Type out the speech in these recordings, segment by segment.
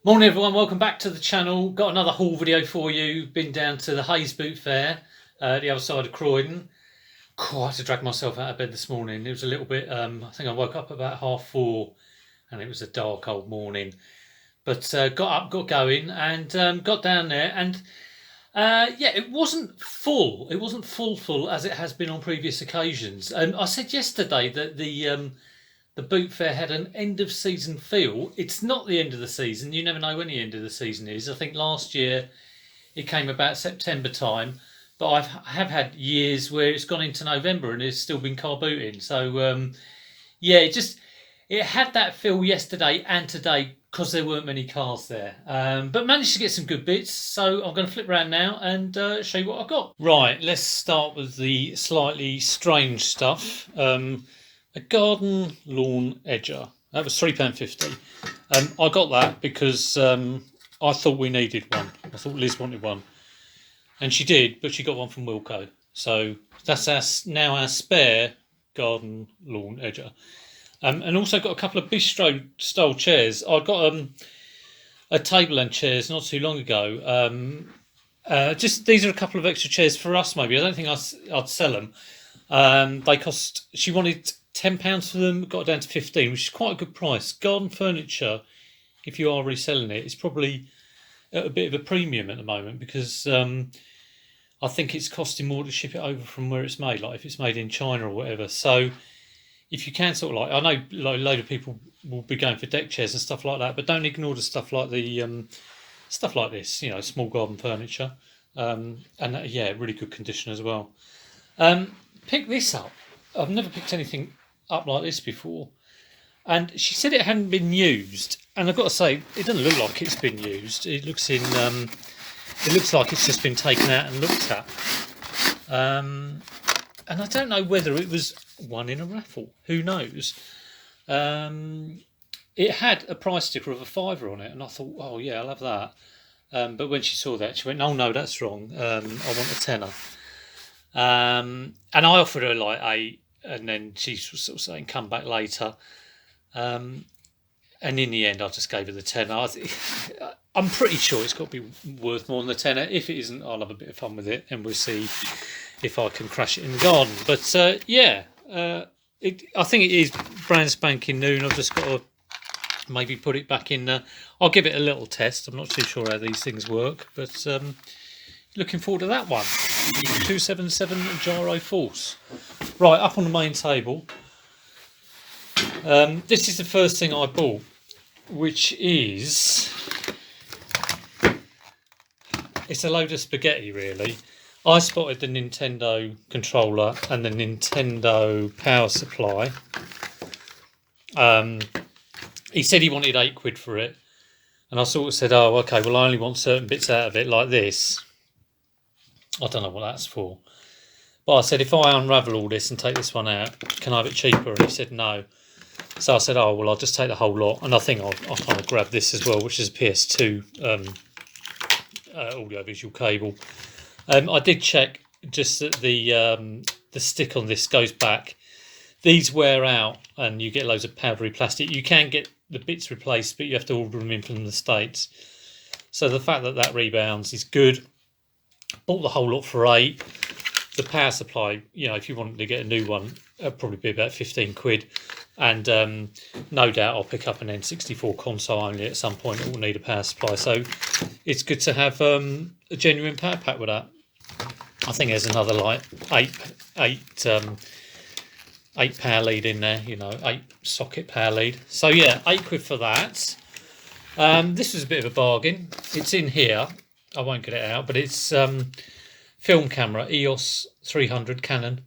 Morning everyone, welcome back to the channel. Got another haul video for you. Been down to the Hayes Boot Fair, the other side of Croydon. I had to drag myself out of bed this morning. It was a little bit, I think I woke up about 4:30 and it was a dark old morning. But got up, got going and got down there and yeah, it wasn't full. It wasn't full as it has been on previous occasions. I said yesterday that the boot fair had an end of season feel. It's not the end of the season. You never know when the end of the season is. I think last year it came about September time, but I have had years where it's gone into November and it's still been car booting. So yeah, it had that feel yesterday and today because there weren't many cars there. But managed to get some good bits. So I'm going to flip around now and show you what I've got. Right, let's start with the slightly strange stuff. A garden lawn edger. That was £3.50. I got that because I thought we needed one. I thought Liz wanted one. And she did, but she got one from Wilko. So that's now our spare garden lawn edger. And also got a couple of bistro style chairs. I got a table and chairs not too long ago. Just these are a couple of extra chairs for us maybe. I don't think I'd sell them. They cost, she wanted £10 for them, got it down to 15, which is quite a good price. Garden furniture, if you are reselling it, it's probably at a bit of a premium at the moment because I think it's costing more to ship it over from where it's made, like if it's made in China or whatever. So if you can sort of like, I know like a load of people will be going for deck chairs and stuff like that, but don't ignore the stuff like the stuff like this, you know, small garden furniture, and yeah, really good condition as well. Pick this up. I've never picked anything up like this before, and she said it hadn't been used, and I've got to say it doesn't look like it's been used. It looks like it's just been taken out and looked at, and I don't know whether it was won in a raffle, who knows. It had a price sticker of £5 on it, and I thought, oh yeah, I'll have that, but when she saw that she went, oh no, that's wrong, I want a tenner. And I offered her like 8, and then she was sort of saying come back later. And in the end, I just gave her the tenner. I'm pretty sure it's got to be worth more than the tenner. If it isn't, I'll have a bit of fun with it, and we'll see if I can crash it in the garden. But yeah, I think it is brand spanking new. And I've just got to maybe put it back in. I'll give it a little test. I'm not too sure how these things work, but looking forward to that one. 277 gyro force. Right, up on the main table. This is the first thing I bought, which is, it's a load of spaghetti really. I spotted the Nintendo controller and the Nintendo power supply. He said he wanted £8 for it, and I sort of said, oh okay, well I only want certain bits out of it like this. I don't know what that's for. But I said, if I unravel all this and take this one out, can I have it cheaper? And he said no. So I said, oh, well, I'll just take the whole lot. And I think I'll kind of grab this as well, which is a PS2 audio-visual cable. I did check just that the stick on this goes back. These wear out and you get loads of powdery plastic. You can get the bits replaced, but you have to order them in from the States. So the fact that that rebounds is good. Bought the whole lot for 8. The power supply, you know, if you wanted to get a new one, it'll probably be about £15. And no doubt I'll pick up an N64 console only at some point. It will need a power supply. So it's good to have a genuine power pack with that. I think there's another like 8 power lead in there, you know, 8 socket power lead. So yeah, £8 for that. This was a bit of a bargain. It's in here. I won't get it out, but it's film camera, EOS 300 Canon,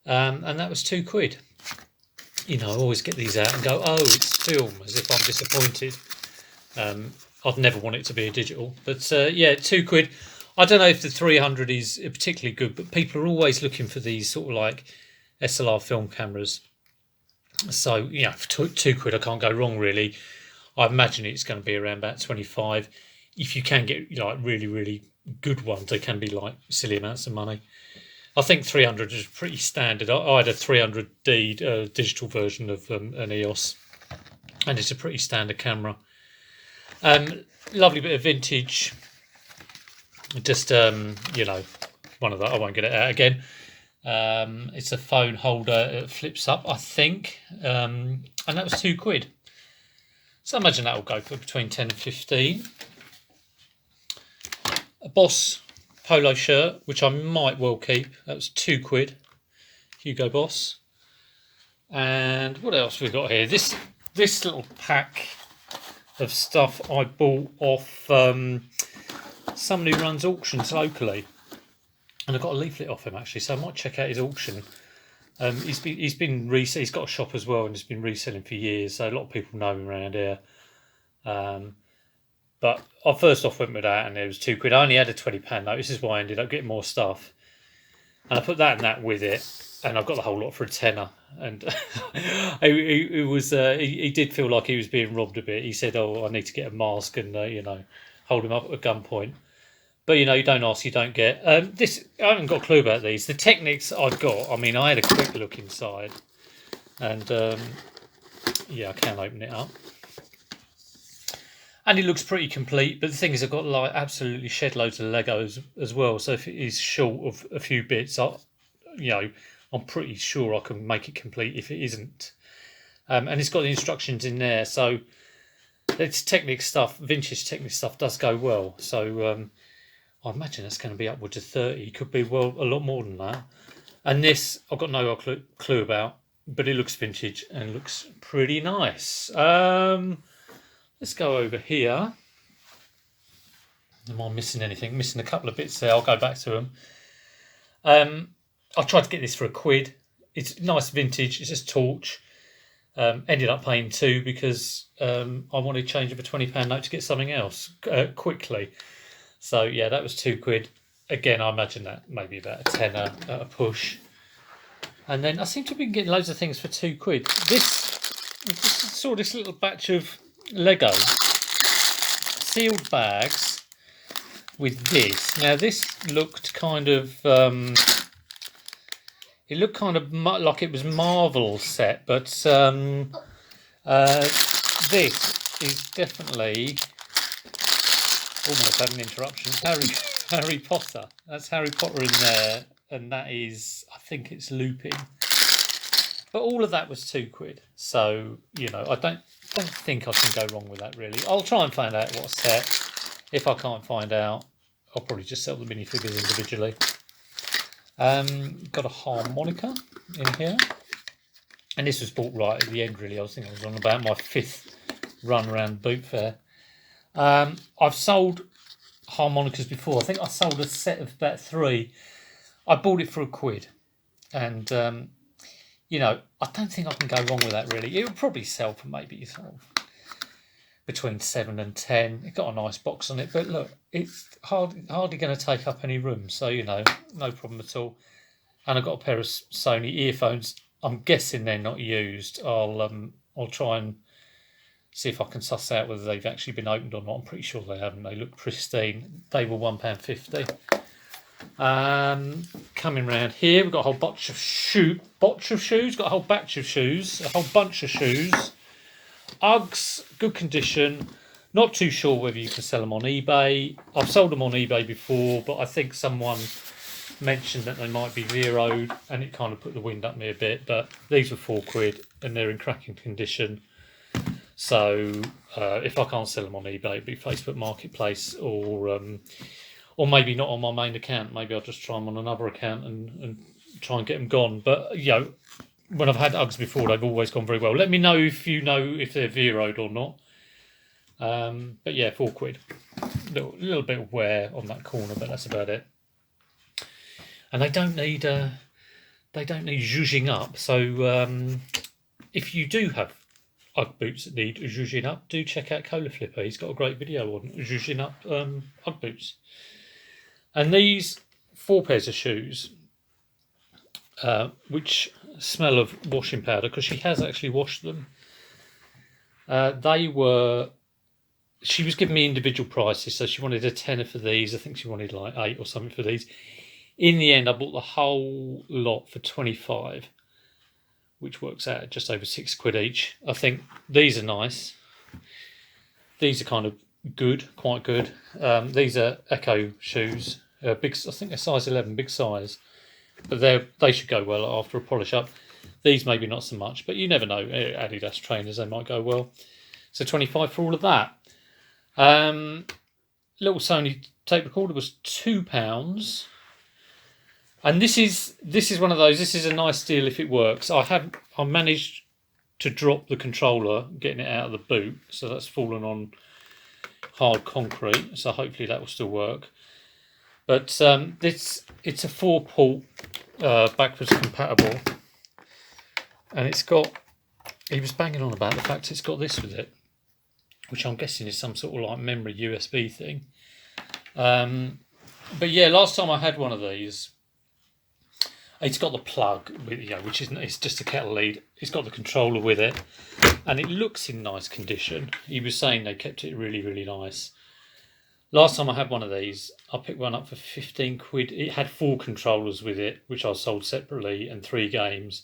and that was £2. You know, I always get these out and go, oh, it's film, as if I'm disappointed. I'd never want it to be a digital, but yeah, £2. I don't know if the 300 is particularly good, but people are always looking for these sort of like SLR film cameras. So, you know, for £2, I can't go wrong really. I imagine it's going to be around about 25. If you can get like really, really good ones, they can be like silly amounts of money. I think 300 is pretty standard. I had a 300D digital version of an EOS, and it's a pretty standard camera. lovely bit of vintage. Just you know, one of that. I won't get it out again. It's a phone holder. It flips up, I think, and that was £2. So I imagine that will go for between 10 and 15. A Boss polo shirt, which I might well keep. That was £2. Hugo Boss. And what else we got here? This little pack of stuff I bought off someone who runs auctions locally, and I got a leaflet off him actually, so I might check out his auction. He's got a shop as well, and he's been reselling for years, so a lot of people know him around here. But I first off went with that, and it was £2. I only had a £20 note. This is why I ended up getting more stuff, and I put that and that with it, and I got the whole lot for a tenner. And he did feel like he was being robbed a bit. He said, "Oh, I need to get a mask and hold him up at gunpoint." But you don't ask, you don't get. This I haven't got a clue about these. The Technics I've got. I mean, I had a quick look inside, and yeah, I can open it up, and it looks pretty complete. But the thing is, I've got like absolutely shed loads of Legos as well. So if it is short of a few bits, I'm pretty sure I can make it complete if it isn't. And it's got the instructions in there, so it's Technic stuff. Vintage Technic stuff does go well. So I imagine it's going to be upwards of 30. Could be a lot more than that. And this I've got no clue about, but it looks vintage and looks pretty nice. Let's go over here. Am I missing anything? Missing a couple of bits there. I'll go back to them. I tried to get this for £1. It's nice vintage. It's just torch. Ended up paying £2 because I wanted to change of a £20 note to get something else quickly. So yeah, that was £2. Again, I imagine that maybe about a tenner at a push. And then I seem to have been getting loads of things for £2. Saw this little batch of Lego sealed bags with this. Now this looked kind of it looked kind of like it was Marvel set, but this is definitely, almost had an interruption, Harry Potter. That's Harry Potter in there, and that is, I think it's Lupin. But all of that was £2. So I don't think I can go wrong with that really. I'll try and find out what set. If I can't find out, I'll probably just sell the minifigures individually. Got a harmonica in here, and this was bought right at the end really. I think I was on about my 5th run around Boot Fair. I've sold harmonicas before. I think I sold a set of about 3. I bought it for £1, and I don't think I can go wrong with that really. It would probably sell for maybe sort of between 7 and 10. It got a nice box on it, but look, it's hardly going to take up any room, so no problem at all. And I've got a pair of Sony earphones. I'm guessing they're not used. I'll try and see if I can suss out whether they've actually been opened or not. I'm pretty sure they haven't. They look pristine. They were £1.50. Coming round here, we've got a whole bunch of shoes. Got a whole batch of shoes. A whole bunch of shoes. Uggs, good condition. Not too sure whether you can sell them on eBay. I've sold them on eBay before, but I think someone mentioned that they might be zeroed, and it kind of put the wind up me a bit. But these were £4, and they're in cracking condition. So if I can't sell them on eBay, it'd be Facebook Marketplace, or maybe not on my main account. Maybe I'll just try them on another account and try and get them gone. But when I've had Uggs before, they've always gone very well. Let me know if you know if they're zeroed or not. But yeah, £4. Little bit of wear on that corner, but that's about it. And they don't need zhuzhing up. So if you do have Ugg boots that need zhuzhing up, do check out Cola Flipper. He's got a great video on zhuzhing up Ugg boots. And these 4 pairs of shoes, which smell of washing powder, because she has actually washed them. She was giving me individual prices, so she wanted a tenner for these. I think she wanted like 8 or something for these. In the end, I bought the whole lot for 25, which works out at just over £6 each. I think these are nice. These are kind of good, quite good. These are Echo shoes, big. I think they're size 11, big size, but they should go well after a polish up. These maybe not so much, but you never know. Adidas trainers, they might go well. So 25 for all of that. Little Sony tape recorder was £2. And this is one of those. This is a nice deal if it works. I managed to drop the controller, getting it out of the boot, so that's fallen on hard concrete. So hopefully that will still work. But it's a 4-port backwards compatible, and it's got. He was banging on about the fact it's got this with it, which I'm guessing is some sort of like memory USB thing. But yeah, last time I had one of these. It's got the plug, which isn't. It's just a kettle lead. It's got the controller with it, and it looks in nice condition. He was saying they kept it really, really nice. Last time I had one of these, I picked one up for 15 quid. It had 4 controllers with it, which I sold separately, and 3 games.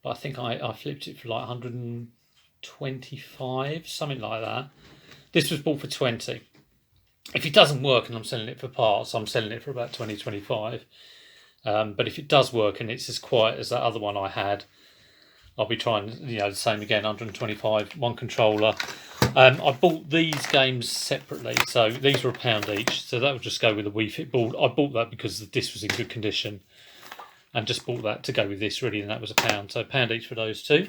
But I think I flipped it for like 125, something like that. This was bought for 20. If it doesn't work and I'm selling it for parts, I'm selling it for about 20, 25. But if it does work and it's as quiet as that other one I had, I'll be trying, the same again, 125, 1 controller. I bought these games separately, so these were £1 each, so that would just go with the Wii Fit board. I bought that because the disc was in good condition, and just bought that to go with this really, and that was £1, so £1 each for those 2.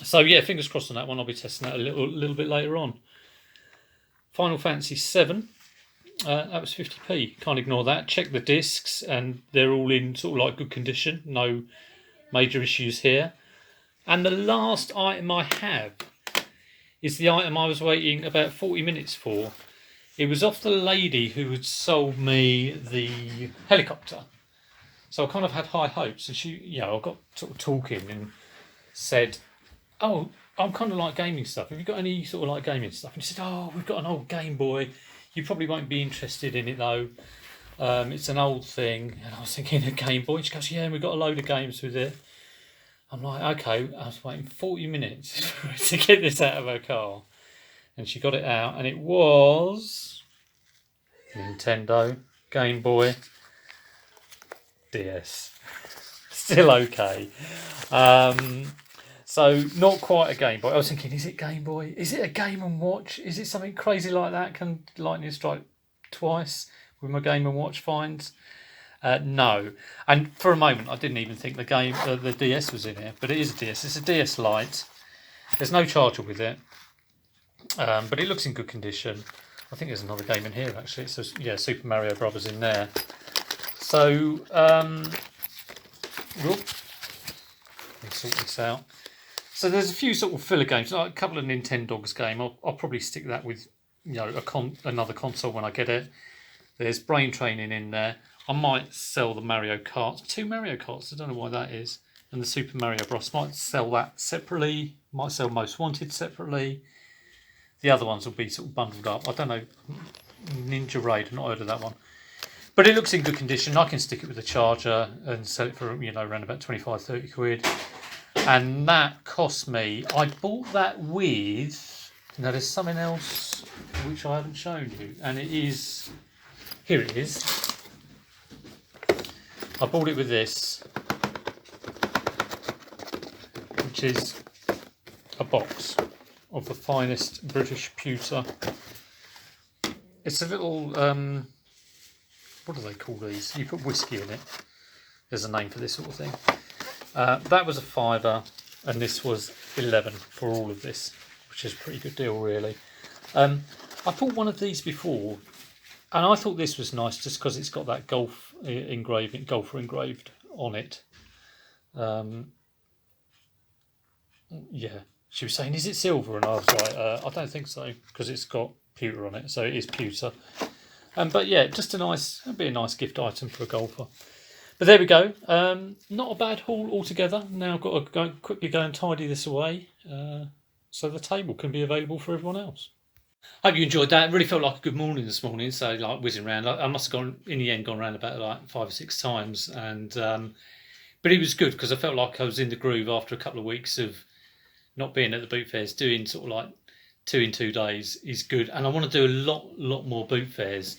So yeah, fingers crossed on that one. I'll be testing that a little bit later on. Final Fantasy 7. That was 50p. Can't ignore that. Check the discs, and they're all in sort of like good condition. No major issues here. And the last item I have is the item I was waiting about 40 minutes for. It was off the lady who had sold me the helicopter. So I kind of had high hopes, and she, I got sort of talking and said, "Oh, I'm kind of like gaming stuff. Have you got any sort of like gaming stuff?" And she said, "Oh, we've got an old Game Boy. You probably won't be interested in it though. It's an old thing." And I was thinking, a Game Boy? And she goes, "Yeah, and we've got a load of games with it." I'm like, okay. I was waiting 40 minutes to get this out of her car. And she got it out, and it was Nintendo, Game Boy, DS. Still okay. So not quite a Game Boy. I was thinking, is it Game Boy? Is it a Game & Watch? Is it something crazy like that? Can lightning strike twice with my Game & Watch finds? No. And for a moment, I didn't even think the DS was in here, but it is a DS. It's a DS Lite. There's no charger with it, but it looks in good condition. I think there's another game in here actually. So yeah, Super Mario Brothers in there. So let me sort this out. So there's a few sort of filler games, like a couple of Nintendogs game. I'll probably stick that with another console when I get it. There's Brain Training in there. I might sell the Mario Kart, 2 Mario Karts. I don't know why that is, and the Super Mario Bros. Might sell that separately. Might sell Most Wanted separately. The other ones will be sort of bundled up. I don't know. Ninja Raid. I've not heard of that one. But it looks in good condition. I can stick it with a charger and sell it for around about 25, 30 quid. And that cost me. I bought that with. Now there's something else which I haven't shown you, and it is. Here it is. I bought it with this, which is a box of the finest British pewter. It's a little, what do they call these? You put whiskey in it. There's a name for this sort of thing. That was a £5, and this was 11 for all of this, which is a pretty good deal, really. I bought one of these before, and I thought this was nice just because it's got that golfer engraved on it. Yeah, she was saying, "Is it silver?" And I was like, "I don't think so, because it's got pewter on it, so it is pewter." But yeah, just it'd be a nice gift item for a golfer. But there we go. Not a bad haul altogether. Now I've got to quickly go and tidy this away, so the table can be available for everyone else. Hope you enjoyed that. It really felt like a good morning this morning. So like whizzing around, I must have gone around about like 5 or 6 times, and but it was good because I felt like I was in the groove after a couple of weeks of not being at the boot fairs, doing sort of like 2 in 2 days is good, and I want to do a lot more boot fairs.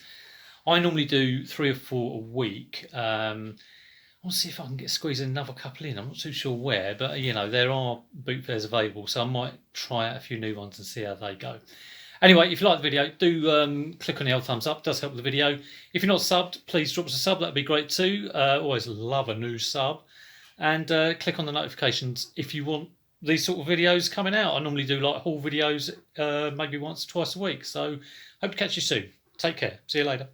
I normally do 3 or 4 a week. I'll see if I can squeeze another couple in. I'm not too sure where, but there are boot fairs available, so I might try out a few new ones and see how they go. Anyway, if you like the video, do click on the old thumbs up. It does help the video. If you're not subbed, please drop us a sub. That'd be great too. Always love a new sub. And click on the notifications if you want these sort of videos coming out. I normally do like haul videos maybe once or twice a week. So hope to catch you soon. Take care. See you later.